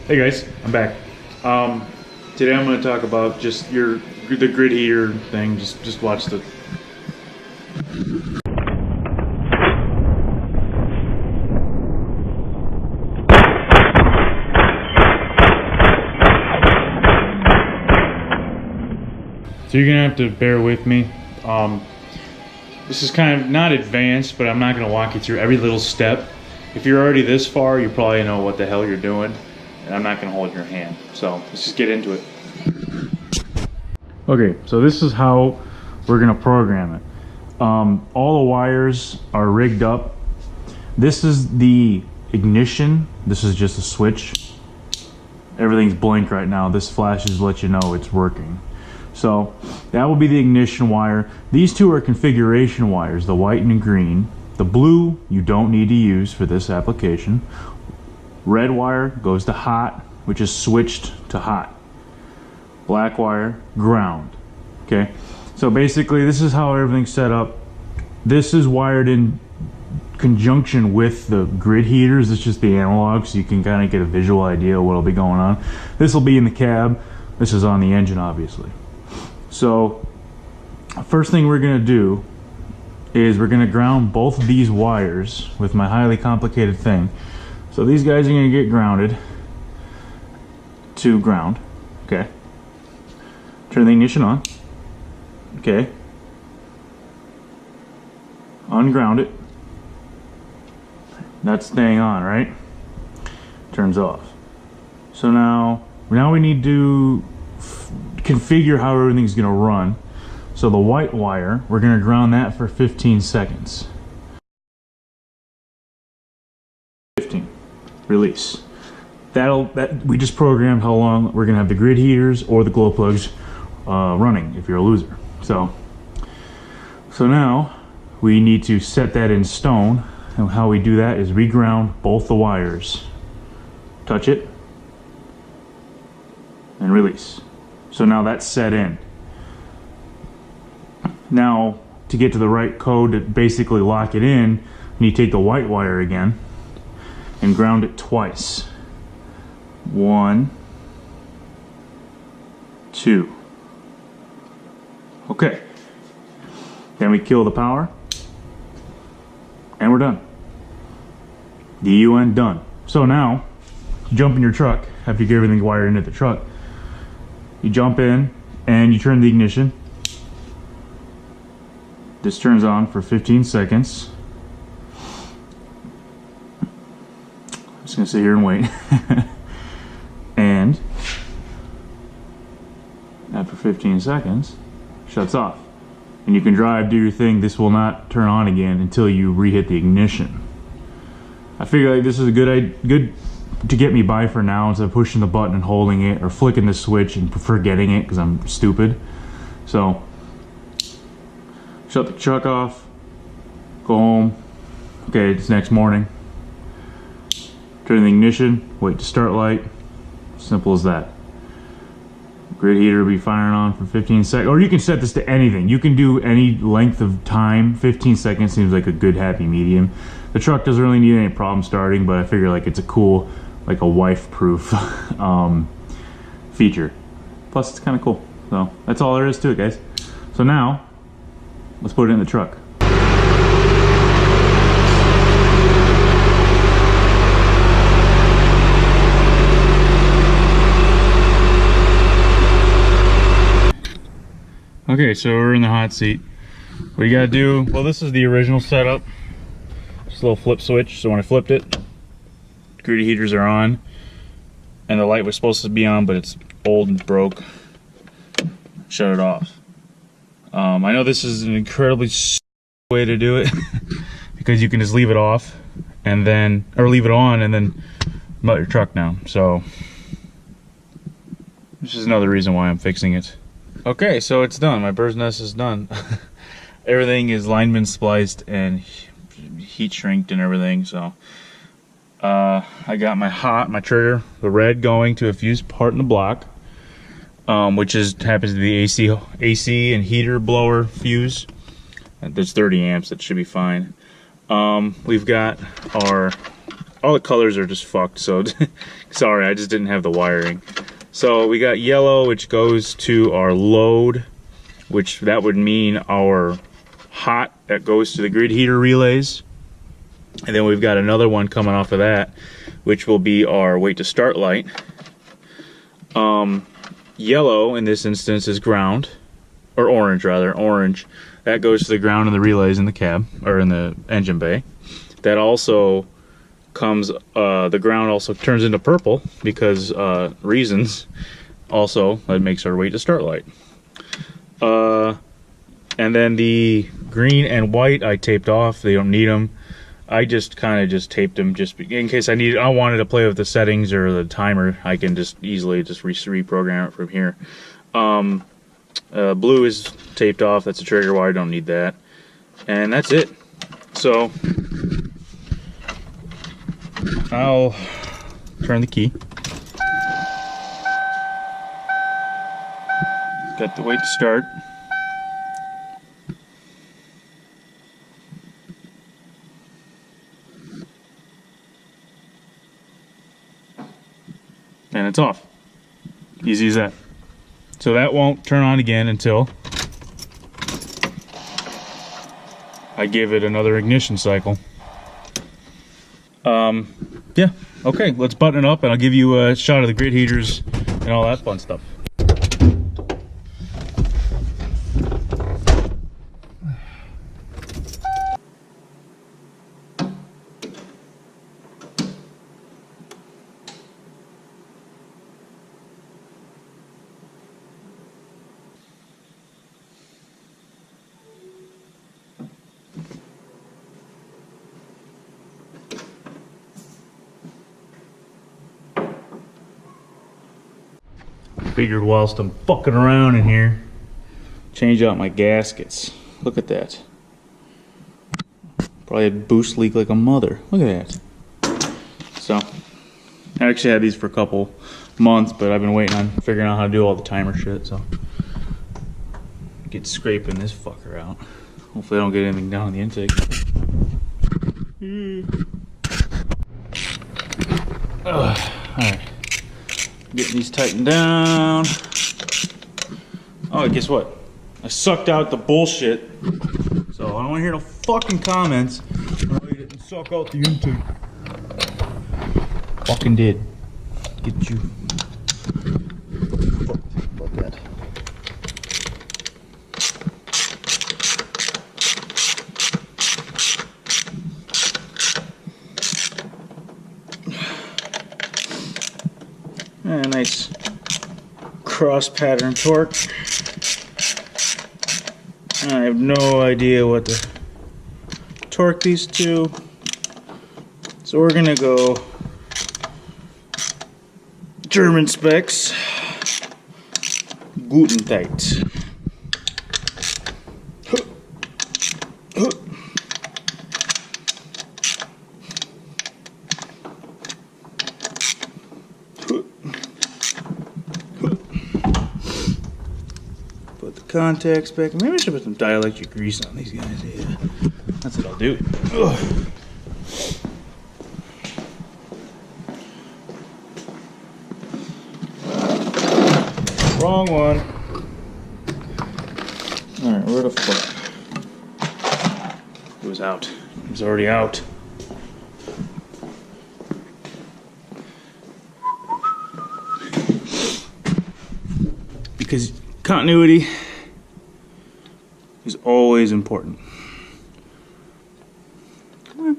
Hey guys, I'm back. Today I'm going to talk about just the grid heater thing. Just watch the. So you're gonna have to bear with me. This is kind of not advanced, but I'm not gonna walk you through every little step. If you're already this far, you probably know what the hell you're doing, and I'm not gonna hold your hand. So let's just get into it. Okay, so this is how we're gonna program it. All the wires are rigged up. This is the ignition. This is just a switch. Everything's blank right now. This flashes to let you know it's working. So that will be the ignition wire. These two are configuration wires, the white and green. The blue you don't need to use for this application. Red wire goes to hot, which is switched to hot. Black wire, ground. Okay, so basically this is how everything's set up. This is wired in conjunction with the grid heaters. It's just the analog, so you can kind of get a visual idea of what'll be going on. This will be in the cab. This is on the engine, obviously. So first thing we're going to do is we're going to ground both of these wires with my highly complicated thing. So these guys are going to get grounded to ground. Okay. Turn the ignition on. Okay. Unground it. That's staying on, right? Turns off. So now we need to configure how everything's going to run. So the white wire, we're going to ground that for 15 seconds. 15. Release. We just programmed how long we're going to have the grid heaters or the glow plugs running if you're a loser. So now we need to set that in stone, and how we do that is we ground both the wires. Touch it and release. So now that's set in. Now, to get to the right code to basically lock it in, you take the white wire again and ground it twice. 1, 2. Okay. Then we kill the power, and we're done. DUN done. So now, jump in your truck after you get everything wired into the truck. You jump in and you turn the ignition. This turns on for 15 seconds. I'm just gonna sit here and wait. And after 15 seconds, shuts off. And you can drive, do your thing. This will not turn on again until you re-hit the ignition. I figure like this is a good to get me by for now, instead of pushing the button and holding it or flicking the switch and forgetting it because I'm stupid. So shut the truck off, go home. Okay, it's next morning. Turn the ignition, wait to start light. Simple as that. Grid heater will be firing on for 15 seconds. Or you can set this to anything. You can do any length of time. 15 seconds seems like a good happy medium. The truck doesn't really need any problem starting, but I figure like it's a cool, like a wife-proof feature. Plus it's kind of cool. So that's all there is to it, guys. So now let's put it in the truck. Okay, so we're in the hot seat. What you gotta do, well, this is the original setup. Just a little flip switch. So when I flipped it, grid heaters are on, and the light was supposed to be on, but it's old and broke. Shut it off. I know this is an incredibly way to do it because you can just leave it off and then, or leave it on and then melt your truck down. So this is another reason why I'm fixing it. Okay, so it's done. My bird's nest is done. Everything is lineman spliced and heat shrinked and everything. So I got my trigger, the red, going to a fused part in the block, which happens to be the AC and heater blower fuse. There's 30 amps. That should be fine. We've got our all the colors are just fucked, so sorry, I just didn't have the wiring. So we got yellow, which goes to our load, which that would mean our hot that goes to the grid heater relays. And then we've got another one coming off of that, which will be our wait to start light. Yellow in this instance is ground, or orange rather, orange. That goes to the ground and the relays in the cab, or in the engine bay. That also comes, the ground also turns into purple because reasons. Also, that makes our wait to start light. And then the green and white I taped off. They don't need them. I just kind of just taped them just in case I wanted to play with the settings or the timer. I can just easily just reprogram it from here. Blue is taped off. That's a trigger wire. Don't need that. And that's it. So I'll turn the key. Got the wait to start. And it's off. Easy as that. So that won't turn on again until I give it another ignition cycle. Yeah, okay, let's button it up and I'll give you a shot of the grid heaters and all that fun stuff. Figured whilst I'm fucking around in here, change out my gaskets. Look at that. Probably a boost leak like a mother. Look at that. So, I actually had these for a couple months, but I've been waiting on figuring out how to do all the timer shit, so. Get scraping this fucker out. Hopefully I don't get anything down in the intake. Alright. Getting these tightened down. Oh, guess what? I sucked out the bullshit. So I don't want to hear no fucking comments. Oh, you didn't suck out the intake. Fucking did. Get you. Fuck about that. And a nice cross pattern torque. I have no idea what to torque these to, so we're gonna go German specs, Guten tight. Contacts back. Maybe I should put some dielectric grease on these guys. Yeah, that's what I'll do. Ugh. Wrong one. Alright, where the fuck? It was out. It was already out. Because continuity is always important. Come on.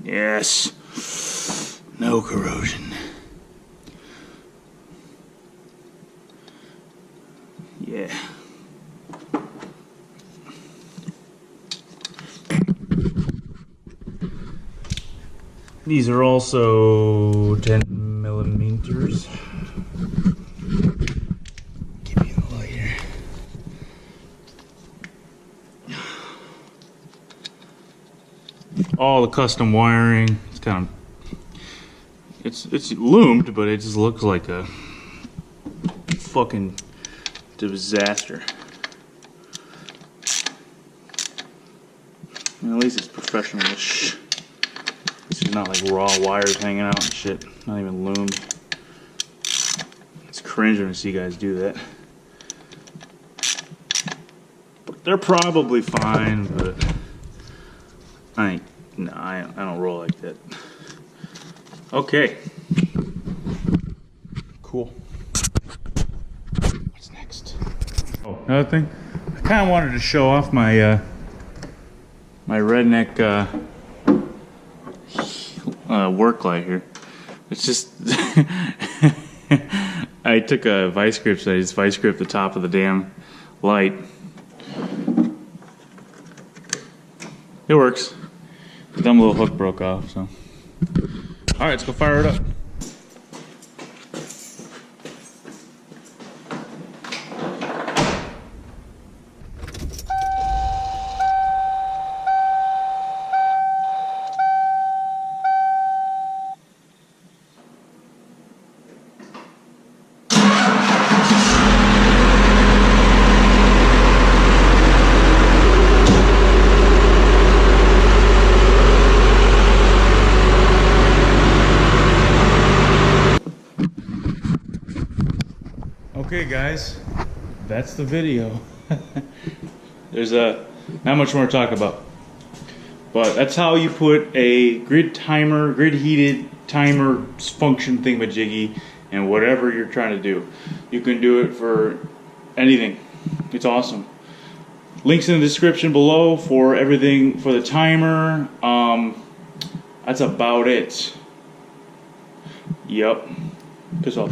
Yes. No corrosion. Yeah. These are also 10 millimeters. Give me the lighter. All the custom wiring. It's kind of, it's loomed, but it just looks like a fucking disaster. Well, at least it's professional-ish. Let's It's not like raw wires hanging out and shit. Not even loomed. It's cringe when I see guys do that. But they're probably fine, but I don't roll like that. Okay. Cool. What's next? Oh, another thing. I kind of wanted to show off my my redneck work light here. It's just I took a vice grip, so I just vice gripped the top of the damn light. It works. The dumb little hook broke off, so. Alright, let's go fire it up. Okay guys, that's the video. There's not much more to talk about. But that's how you put a grid heated timer function thingamajiggy and whatever you're trying to do. You can do it for anything. It's awesome. Links in the description below for everything for the timer. That's about it. Yep. Piss off.